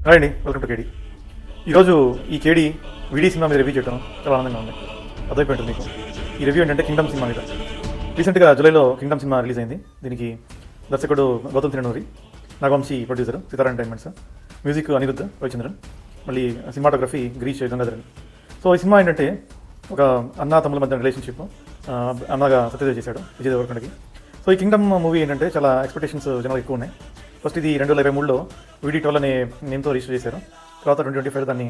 Hi అండి, welcome to కేడీ. ఈరోజు ఈ కేడీ వీడీ సినిమా మీద రివ్యూ చేయడం చాలా ఆనందంగా ఉంది. అర్థమైపోయింటుంది మీకు. ఈ రివ్యూ ఏంటంటే కింగ్డమ్ సినిమా మీద. రీసెంట్గా జూలైలో కింగ్డమ్ సినిమా రిలీజ్ అయింది. దీనికి దర్శకుడు గౌతమ్ తిరునూరి, నాగవంశీ ప్రొడ్యూసర్, సితారా ఎంటర్టైన్మెంట్స్, మ్యూజిక్ అనిరుద్ధ్ రవిచంద్రన్, మళ్ళీ సినిమాటోగ్రఫీ గిరీష్ గంగాధరన్. సో ఈ సినిమా ఏంటంటే ఒక అన్నా తమ్ముల మధ్య రిలేషన్షిప్ అన్నగా సత్యదేవ్ చేశాడు విజయ్ దేవరకొండకి. సో ఈ కింగ్డమ్ మూవీ ఏంటంటే చాలా ఎక్స్పెక్టేషన్స్ జనాలు ఎక్కువ ఉన్నాయి. ఫస్ట్ ఇది 2023లో వీడీ 12 అనే నేమ్తో రిజిస్టర్ చేశారు. తర్వాత 2025 దాన్ని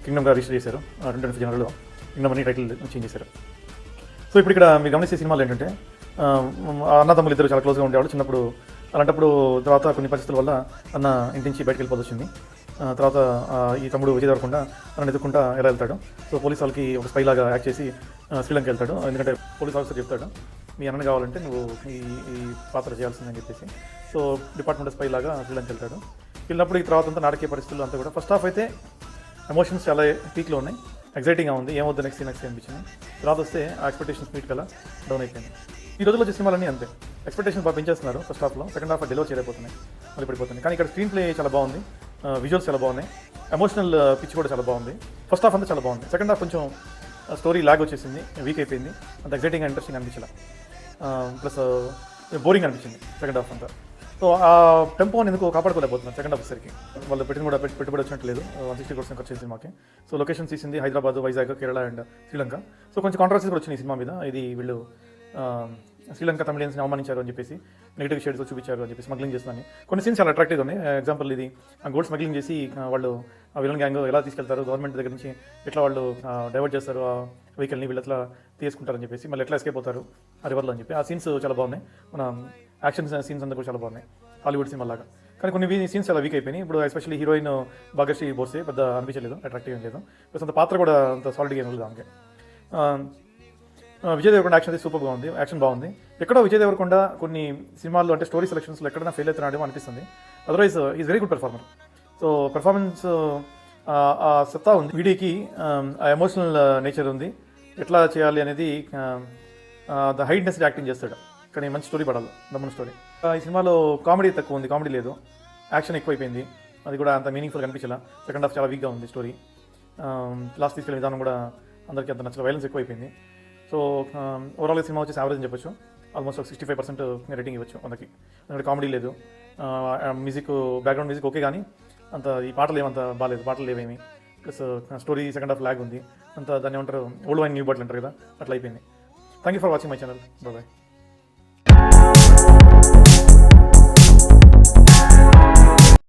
కింగ్డమ్గా రిజిస్టర్ చేశారు. 2025 జనవరిలో కింగ్డమ్ అని టైటిల్ చేంజ్ చేశారు. సో ఇప్పుడు ఇక్కడ మీరు గమనించే సినిమాలు ఏంటంటే అన్నదమ్ములు ఇద్దరు చాలా క్లోజ్గా ఉండేవాళ్ళు చిన్నప్పుడు. అలాంటప్పుడు తర్వాత కొన్ని పరిస్థితుల వల్ల అన్న ఇంటి నుంచి బయటకు వెళ్ళిపోవాల్సి వచ్చింది. తర్వాత ఈ తమ్ముడు విజయ్ దేవరకొండ అన్న ఎదుర్కొంటా ఎలా వెళ్తాడు. సో పోలీస్ వాళ్ళకి ఒక స్పై లాగా యాక్ట్ చేసి శ్రీలంక వెళ్తాడు. ఎందుకంటే పోలీస్ ఆఫీసర్ చెప్తాడు, మీ అన్న కావాలంటే నువ్వు ఈ పాత్ర చేయాల్సిందని చెప్పేసి. సో డిపార్ట్మెంట్ స్పై లాగా శ్రీలంక వెళ్తాడు. వెళ్ళినప్పుడు ఈ తర్వాత అంతా నాటకీయ పరిస్థితులు అంతా కూడా ఫస్ట్ హాఫ్ అయితే ఎమోషన్స్ చాలా పీక్లో ఉన్నాయి, ఎగ్జైటింగ్గా ఉంది, ఏమవుద్దు నెక్స్ట్ అనిపించింది. తర్వాత వస్తే ఆ ఎక్స్పెక్టేషన్స్ మీట్ కల్లా డౌన్ అయిపోయింది. ఈ రోజుల్లో వచ్చే సినిమాలన్నీ అంతే, ఎక్స్పెక్టేషన్స్ బాగా పెంచేస్తున్నారు ఫస్ట్ హాఫ్లో, సెకండ్ హాఫ్ డెలివర్ చేయలేకపోతున్నాయి, మళ్ళీ పడిపోతున్నాయి. కానీ ఇక్కడ స్క్రీన్ ప్లే చాలా బాగుంది, విజువల్స్ చాలా బాగున్నాయి, ఎమోషనల్ పిచ్ కూడా చాలా బాగుంది. ఫస్ట్ హాఫ్ అంతా చాలా బాగుంది. సెకండ్ హాఫ్ కొంచెం స్టోరీ లాగ్ వచ్చేసింది, వీక్ అయిపోయింది, అంత ఎగ్జైటింగ్ ఇంట్రెస్టింగ్ అనిపించలే, ప్లస్ బోరింగ్ అనిపించింది సెకండ్ హాఫ్ అంతా. సో ఆ టెంపోని ఎందుకు కాపాడుకోలేకపోతున్నారు సెకండ్ హాఫ్ సరికి. వాళ్ళు పెట్టుబడి వచ్చినట్టు లేదు, 160 crores ఖర్చు సినిమాకి. సో లొకేషన్స్ తీసింది హైదరాబాద్, వైజాగ్, కేరళ అండ్ శ్రీలంక. సో కొంచెం కాంట్రవర్సీస్ కూడా వచ్చినాయి ఈ సినిమా మీద. ఇది వీళ్ళు శ్రీలంక తమిళియన్స్ని అవమానించారు అని చెప్పేసి, నెగిటివ్ షేడ్స్ చూపించారు అని చెప్పి, స్మగ్లింగ్ చేస్తుందని కొన్ని సీన్స్ చాలా అట్రాక్టివ్గా ఉన్నాయి. ఎగ్జాంపుల్ ఇది గోల్డ్ స్మగ్లింగ్ చేసి వాళ్ళు ఆ విలన్ గ్యాంగ్ ఎలా తీసుకెళ్తారు, గవర్నమెంట్ దగ్గర నుంచి ఎట్లా వాళ్ళు డైవర్ట్ చేస్తారు ఆ వెహికల్ని, వీళ్ళు ఎట్లా తీసుకుంటారని చెప్పేసి, మళ్ళీ ఎట్లా ఎస్కేప్ అవుతారు ఆ రివర్లో అని చెప్పి ఆ సీన్స్ చాలా బాగున్నాయి. మన యాక్షన్ సీన్స్ అంతా కూడా చాలా బాగున్నాయి హాలీవుడ్ సినిమా లాగా. కానీ కొన్ని సీన్స్ చాలా వీక్ అయిపోయినాయి. ఇప్పుడు ఎస్పెషల్లీ హీరోయిన్ భాగశ్రీ బోర్సే పెద్ద అనిపించలేదు, అట్రాక్టివ్ ఏం లేదు. ప్లస్ అంత పాత్ర కూడా అంత సాలిడ్గా ఏం లేదు ఆమెకి. విజయ్ దేవరకొండ యాక్షన్ అయితే సూపర్గా ఉంది, యాక్షన్ బాగుంది. ఎక్కడో విజయ్ దేవరకొండ కొన్ని సినిమాల్లో అంటే స్టోరీ సెలక్షన్స్లో ఎక్కడైనా ఫెయిల్ అవుతున్నాడేమో అనిపిస్తుంది. Otherwise is very good performer. So performance సత్తా ఉంది వీడికి, ఆ ఎమోషనల్ నేచర్ ఉంది, ఎట్లా చేయాలి అనేది ద హై ఇంటెన్సిటీ యాక్టింగ్ చేస్తాడు. కానీ మంచి స్టోరీ పడాలి, దమ్మన స్టోరీ. ఈ సినిమాలో కామెడీ తక్కువ ఉంది, కామెడీ లేదు, యాక్షన్ ఎక్కువైపోయింది, అది కూడా అంత మీనింగ్ఫుల్గా అనిపించాల. సెకండ్ హాఫ్ చాలా వీక్గా ఉంది స్టోరీ. లాస్ట్ తీసుకెళ్ళిన విధానం కూడా అందరికీ అంత నచ్చల, వైలెన్స్ ఎక్కువైపోయింది. సో ఓవరాల్గా సినిమా వచ్చేసి యావరేజ్ అని చెప్పొచ్చు. ఆల్మోస్ట్ ఒక 65% రేటింగ్ ఇవ్వచ్చు అందుకే. ఎందుకంటే కామెడీ లేదు, మ్యూజిక్ బ్యాక్గ్రౌండ్ మ్యూజిక్ ఓకే, కానీ అంత ఈ పాటలు ఏమంత బాగాలేదు, పాటలు లేవేమి. Plus story second half lag ఉంది, అంత దాన్ని ఏమంటారు ఓల్డ్ వైన్ న్యూ బాటిల్ అంటారు కదా, అట్లా అయిపోయింది. Thank you for watching my channel. Bye.